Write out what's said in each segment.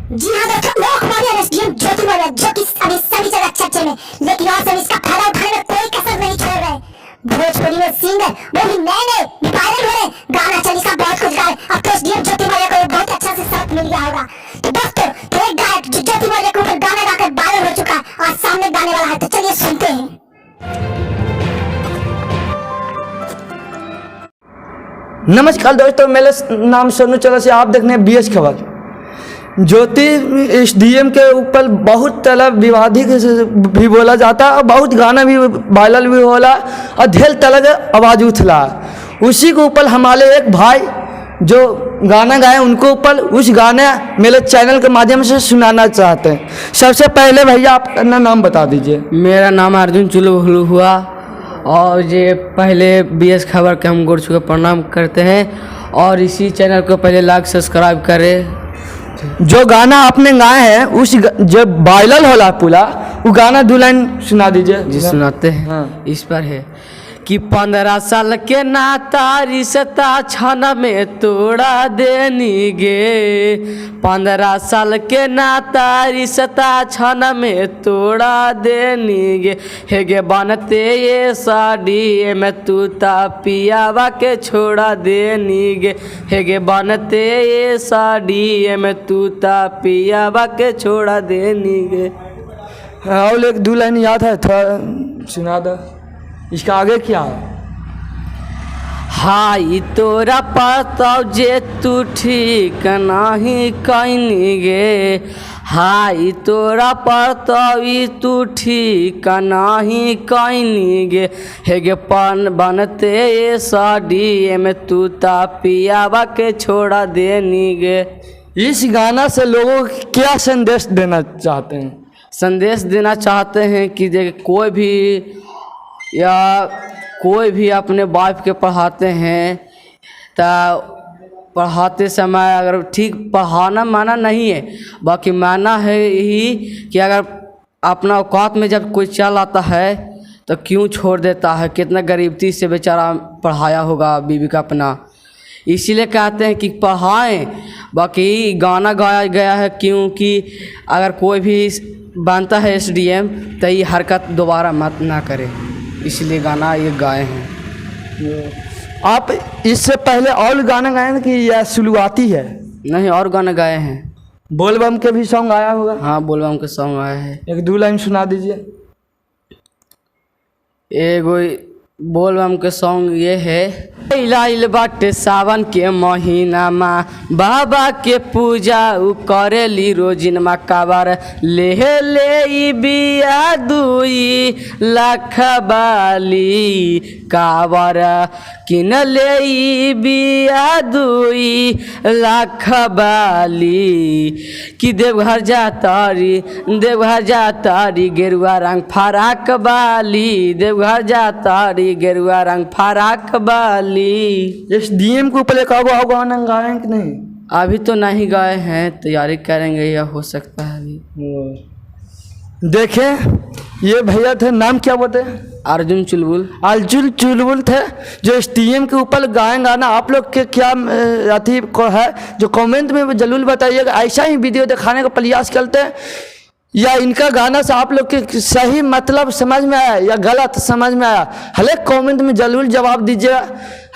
जी हाँ दोस्तों, लोकमान्य एसडीएम ज्योति मौर्य जो कि अभी सभी जगह चर्चे में, लेकिन और सब इसका फायदा उठाने में कोई कसर नहीं छोड़ रहे। भोजपुरी में सिंगर वो भी नए वायरल हो रहे, गाना चलीसा बहुत कुछ गाए। अब तो एसडीएम ज्योति मौर्य को बहुत अच्छा से सबक मिल गया होगा। तो दोस्तों, तो एक गायक जो ज्योति मौर्य के ऊपर गाना गाकर वायरल हो चुका है आज सामने गाने वाला है, तो चलिए सुनते हैं। नमस्कार दोस्तों, मेरा नाम सोनू चौरसिया, आप देख रहे हैं बीएच खबर। ज्योति एसडीएम के ऊपर बहुत तरह विवादित भी बोला जाता है और बहुत गाना भी वायरल भी होला और ढेर तरह के आवाज़ उठला। उसी के ऊपर हमारे एक भाई जो गाना गाए उनको ऊपर उस गाने मेरे चैनल के माध्यम से सुनाना चाहते हैं। सबसे पहले भैया आप अपना नाम बता दीजिए। मेरा नाम अर्जुन चुलबुल हुआ और ये पहले बीएस खबर के हम गुरु को प्रणाम करते हैं और इसी चैनल को पहले लाइक सब्सक्राइब करें। जो गाना आपने गाए हैं उस जो वायरल होला पूरा वो गाना दो लाइन सुना दीजिए। जी सुनाते हैं। हाँ। इस पर है कि 15 साल के नाता रिश्ता छन में तोड़ा देनी गे, 15 साल के नाता रिश्ता छन में तोड़ा देनी गे, हे गे बनते ये साड़ी में तू ता पियावा के छोड़ा देनी गे, हे गे बनते ये साड़ी में तू ता पियावा के छोड़ा देनी गे। और एक दो लाइन याद है, थोड़ा सुना दो। इसका आगे क्या है? हाई तोरा पता जे तू ठीक नहीं कैनी गे, हाई तोरा पता तू ठीक नहीं कैनी गे, हे गे पन बनते ये साड़ी में तू ता पियावा के छोड़ा देनी गे। इस गाना से लोगों को क्या संदेश देना चाहते हैं? संदेश देना चाहते हैं कि कोई भी या कोई भी अपने वाइफ के पढ़ाते हैं तो पढ़ाते समय अगर ठीक पढ़ाना माना नहीं है, बाकी माना है यही कि अगर अपना औकात में जब कोई चल आता है तो क्यों छोड़ देता है। कितना गरीबी से बेचारा पढ़ाया होगा बीवी का अपना, इसीलिए कहते हैं कि पढ़ाएं। बाकी गाना गाया गया है क्योंकि अगर कोई भी बनता है एसडीएम तो ये हरकत दोबारा मत ना करे, इसलिए गाना ये गाए हैं। आप इससे पहले और गाना गाए हैं कि यह शुरुआती है? नहीं, और गाना गाए हैं। बोलबम के भी सॉन्ग आया होगा? हाँ, बोलबम के सॉन्ग आए हैं। एक दो लाइन सुना दीजिए। एगो बोलबम के सॉन्ग ये है, लाइल बाटे सावन के महीना माँ बाबा के पूजा उ करेली रोजिन माँ काबर ले ले बिया 2 लाख बाली काबर किन ले बिया 2 लाख बाली कि देवघर जातारी गेरुआ रंग फराक बाली, देवघर जातारी गेरुआ रंग फराक बाली। एसडीएम के ऊपर एक और गाना गाए हैं कि नहीं? अभी तो नहीं गाए हैं, तैयारी करेंगे या हो सकता है अभी। देखें ये भैया थे, नाम क्या बोलते हैं? अर्जुन चुलबुल थे जो एसडीएम के ऊपर गाए गाना। आप लोग के क्या अथी को है जो कमेंट में जरूर बताइएगा। ऐसा ही वीडियो दिखाने का प्रयास करते हैं या इनका गाना से आप लोग के सही मतलब समझ में आया या गलत समझ में आया, हर एक कॉमेंट में जरूर जवाब दीजिएगा।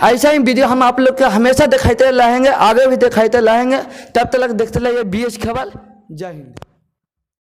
ऐसा ही वीडियो हम आप लोग के हमेशा दिखाते रहेंगे, आगे भी दिखाते रहेंगे। तब तक देखते रहिए बीएच खबर। जय हिंद।